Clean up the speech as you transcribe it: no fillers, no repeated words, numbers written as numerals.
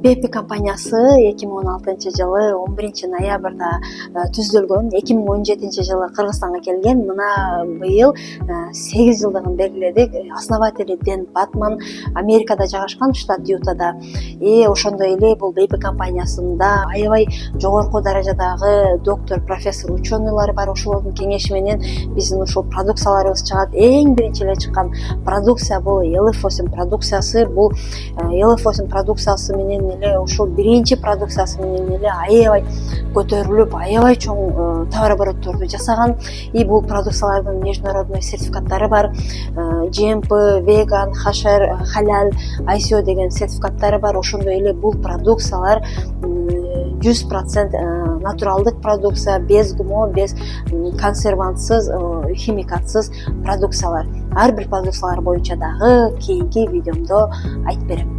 BP компаниясы 2016-жылы 11 ноябрда түзүлгөн. 2017 жылы Кыргызстанга келген. Мына быйыл 8 жылдыгын белгиледик. Основатели Дэн Батман Америкада жайгашкан, штат Ютада. Ошондой эле бул BP компаниясында аябай жогорку даражадагы доктор, профессор, ученыйлар бар. Ошолордун кеңеши менен биздин ушул продукцияларыбыз чыгат. Эң биринчи эле чыккан продукция бул LF8 продукциясы. Бул LF8 продукциясы менен эле ушул биринчи продукциясы менен эле аябай көтөрүлүп, аябай чоң товар оборотторду жасаган. Бул продукциялардын международный сертификаттары бар. GMP, веган, хашер, халал, ICO деген сертификаттары бар. Ошондой эле бул продукциялар 100% натуралдык продукция, без ГМО, без консервантсыз, химикатсыз продукциялар. Ар бир продукциялар боюнча дагы кийинки видеомдо айтып берем.